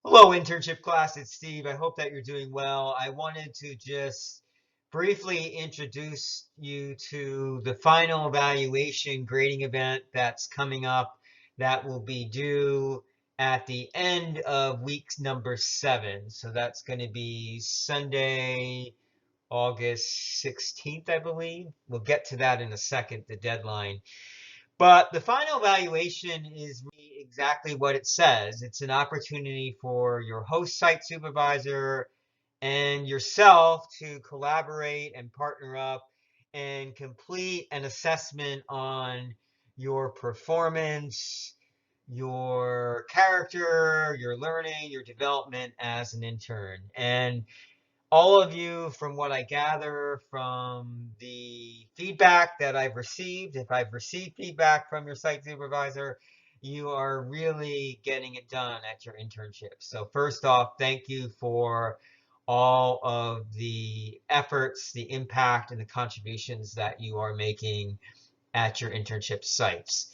Hello, internship class. It's Steve. I hope that you're doing well. I wanted to just briefly introduce you to the final evaluation grading event that's coming up that will be due at the end of week number 7. So that's going to be Sunday, August 16th, I believe. We'll get to that in a second, the deadline. But the final evaluation is really exactly what it says. It's an opportunity for your host site supervisor and yourself to collaborate and partner up and complete an assessment on your performance, your character, your learning, your development as an intern. And all of you, from what I gather from the feedback that I've received, if I've received feedback from your site supervisor, you are really getting it done at your internship. So first off, thank you for all of the efforts, the impact, and the contributions that you are making at your internship sites.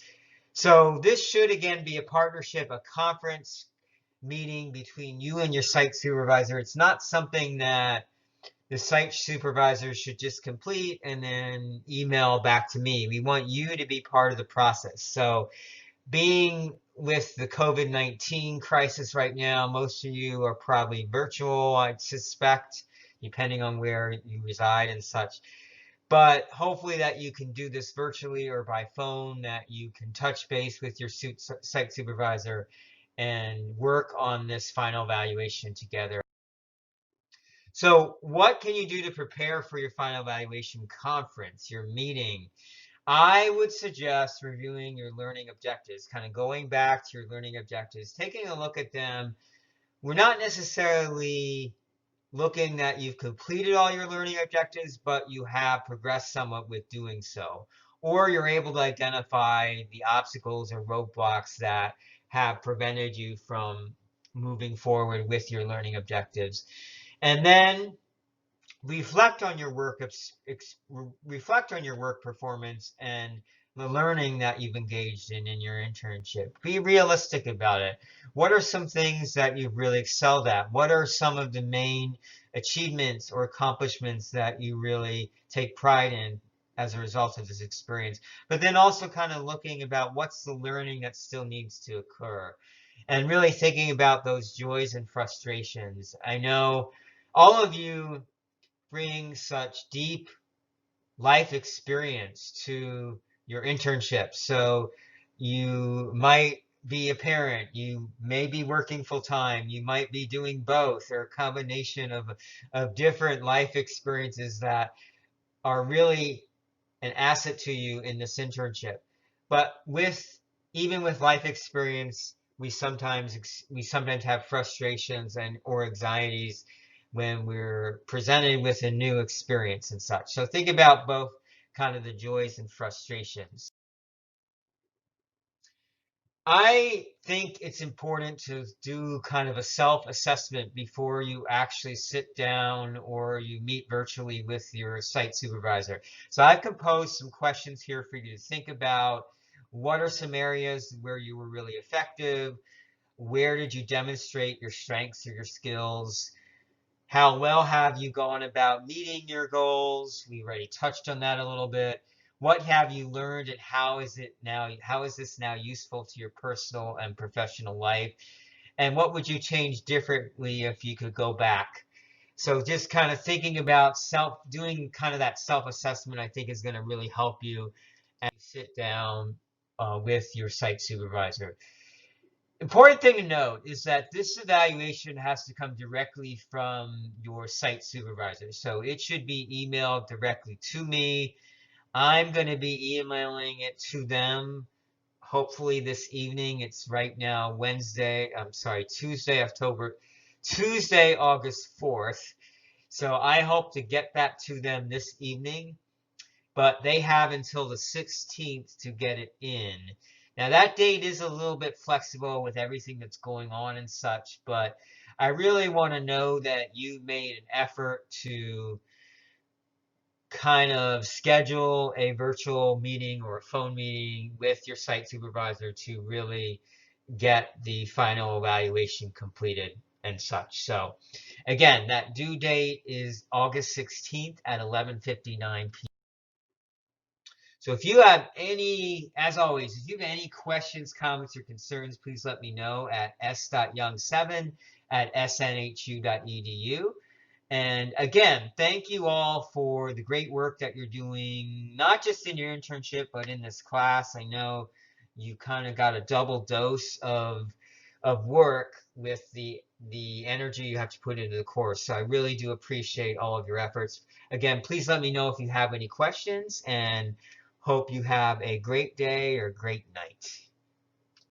So this should again be a partnership, a conference meeting between you and your site supervisor. It's not something that the site supervisor should just complete and then email back to me. We want you to be part of the process. So being with the COVID-19 crisis right now, most of you are probably virtual, I'd suspect, depending on where you reside and such. But hopefully that you can do this virtually or by phone, that you can touch base with your site supervisor and work on this final evaluation together. So what can you do to prepare for your final evaluation conference, your meeting? I would suggest reviewing your learning objectives, kind of going back to your learning objectives, taking a look at them. We're not necessarily looking that you've completed all your learning objectives, but you have progressed somewhat with doing so. Or you're able to identify the obstacles or roadblocks that have prevented you from moving forward with your learning objectives. And then reflect on your reflect on your work performance and the learning that you've engaged in your internship. Be realistic about it. What are some things that you've really excelled at? What are some of the main achievements or accomplishments that you really take pride in as a result of this experience? But then also kind of looking about what's the learning that still needs to occur and really thinking about those joys and frustrations. I know all of you bring such deep life experience to your internship. So you might be a parent, you may be working full time, you might be doing both or a combination of different life experiences that are really an asset to you in this internship. But even with life experience, we sometimes have frustrations and or anxieties when we're presented with a new experience and such. So think about both kind of the joys and frustrations. I think it's important to do kind of a self-assessment before you actually sit down or you meet virtually with your site supervisor. So I've composed some questions here for you to think about. What are some areas where you were really effective? Where did you demonstrate your strengths or your skills? How well have you gone about meeting your goals? We already touched on that a little bit. What have you learned and how is this now useful to your personal and professional life? And what would you change differently if you could go back? So just kind of thinking about doing kind of that self-assessment, I think is going to really help you as you sit down with your site supervisor. Important thing to note is that this evaluation has to come directly from your site supervisor. So it should be emailed directly to me. I'm going to be emailing it to them hopefully this evening. It's right now Tuesday, August 4th. So I hope to get that to them this evening, but they have until the 16th to get it in. Now that date is a little bit flexible with everything that's going on and such, but I really want to know that you made an effort to kind of schedule a virtual meeting or a phone meeting with your site supervisor to really get the final evaluation completed and such. So again, that due date is August 16th at 11:59 p.m. So if you have any, as always, if you have any questions, comments, or concerns, please let me know at s.young7@snhu.edu. And again, thank you all for the great work that you're doing, not just in your internship, but in this class. I know you kind of got a double dose of work with the energy you have to put into the course. So I really do appreciate all of your efforts. Again, please let me know if you have any questions, and hope you have a great day or great night.